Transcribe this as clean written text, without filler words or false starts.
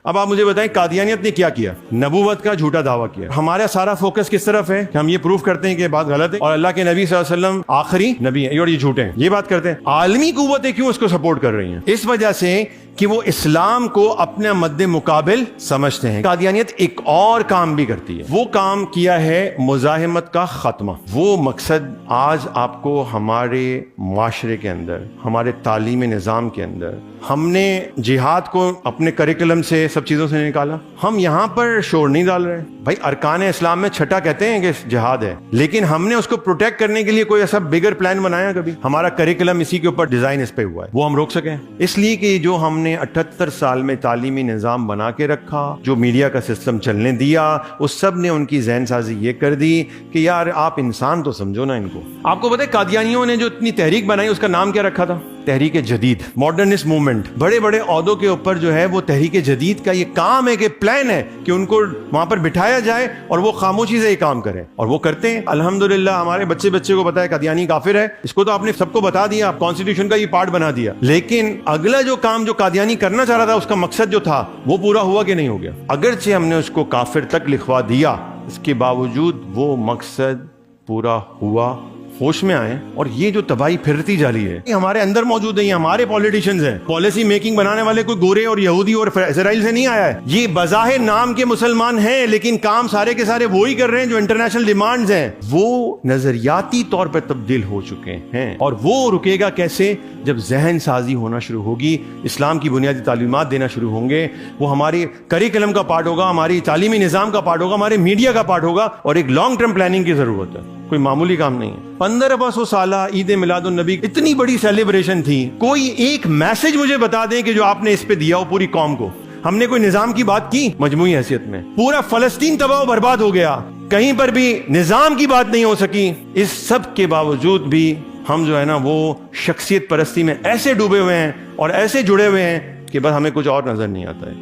اب آپ مجھے بتائیں قادیانیت نے کیا کیا؟ نبوت کا جھوٹا دعویٰ کیا۔ ہمارا سارا فوکس کس طرف ہے کہ ہم یہ پروف کرتے ہیں کہ یہ بات غلط ہے اور اللہ کے نبی صلی اللہ علیہ وسلم آخری نبی ہیں اور یہ جھوٹے ہیں، یہ بات کرتے ہیں۔ عالمی قوتیں کیوں اس کو سپورٹ کر رہی ہیں؟ اس وجہ سے کہ وہ اسلام کو اپنا مد مقابل سمجھتے ہیں۔ قادیانیت ایک اور کام بھی کرتی ہے، وہ کام کیا ہے مزاحمت کا خاتمہ۔ وہ مقصد آج آپ کو ہمارے معاشرے کے اندر، ہمارے تعلیمی نظام کے اندر، ہم نے جہاد کو اپنے کریکولم سے سب چیزوں سے نکالا۔ ہم یہاں پر شور نہیں ڈال رہے بھائی، ارکان اسلام میں چھٹا کہتے ہیں کہ جہاد ہے، لیکن ہم نے اس کو پروٹیکٹ کرنے کے لیے کوئی ایسا بگر پلان بنایا کبھی؟ ہمارا کریکولم اسی کے اوپر ڈیزائن اس پہ ہوا ہے، وہ ہم روک سکیں اس لیے کہ جو ہم نے 78 سال میں تعلیمی نظام بنا کے رکھا، جو میڈیا کا سسٹم چلنے دیا، اس سب نے ان کی ذہن سازی یہ کر دی کہ یار آپ انسان تو سمجھو نا ان کو۔ آپ کو پتہ ہے قادیانیوں نے جو اتنی تحریک بنائی اس کا نام کیا رکھا تھا؟ تحریک جدید، ماڈرنسٹ موومنٹ۔ بڑے بڑے عہدوں کے اوپر جو ہے وہ تحریک جدید کا یہ کام ہے کہ پلان ہے کہ ان کو وہاں پر بٹھایا جائے اور وہ خاموشی سے یہ کام کریں، اور وہ کرتے ہیں۔ الحمدللہ ہمارے بچے کو پتا ہے قادیانی کافر ہے، اس کو تو آپ نے سب کو بتا دیا، کانسٹیٹیوشن کا یہ پارٹ بنا دیا، لیکن اگلا جو کام جو قادیانی کرنا چاہ رہا تھا، اس کا مقصد جو تھا وہ پورا ہوا کہ نہیں ہو گیا؟ اگرچہ ہم نے اس کو کافر تک لکھوا دیا، اس کے باوجود وہ مقصد پورا ہوا۔ ہوش میں آئیں، اور یہ جو تباہی پھرتی جا رہی ہے یہ ہمارے اندر موجود ہے، یہ ہمارے پولیٹیشینز ہیں، پالیسی میکنگ بنانے والے کوئی گورے اور یہودی اور اسرائیل سے نہیں آیا ہے۔ یہ بظاہر نام کے مسلمان ہیں لیکن کام سارے کے سارے وہی کر رہے ہیں جو انٹرنیشنل ڈیمانڈز ہیں۔ وہ نظریاتی طور پہ تبدیل ہو چکے ہیں، اور وہ رکے گا کیسے؟ جب ذہن سازی ہونا شروع ہوگی، اسلام کی بنیادی تعلیمات دینا شروع ہوں گے، وہ ہماری کریکولم کا پارٹ ہوگا، ہماری تعلیمی نظام کا پارٹ ہوگا، ہمارے میڈیا کا پارٹ ہوگا، اور ایک لانگ ٹرم پلاننگ کی ضرورت ہے، کوئی معمولی کام نہیں ہے۔ 1500 سالہ عید میلاد النبی اتنی بڑی سیلیبریشن تھی، کوئی ایک میسج مجھے بتا دیں کہ جو آپ نے اس پہ دیا ہو پوری قوم کو۔ ہم نے کوئی نظام کی بات کی مجموعی حیثیت میں؟ پورا فلسطین تباہ و برباد ہو گیا، کہیں پر بھی نظام کی بات نہیں ہو سکی۔ اس سب کے باوجود بھی ہم جو ہے نا وہ شخصیت پرستی میں ایسے ڈوبے ہوئے ہیں اور ایسے جڑے ہوئے ہیں کہ بس ہمیں کچھ اور نظر نہیں آتا ہے۔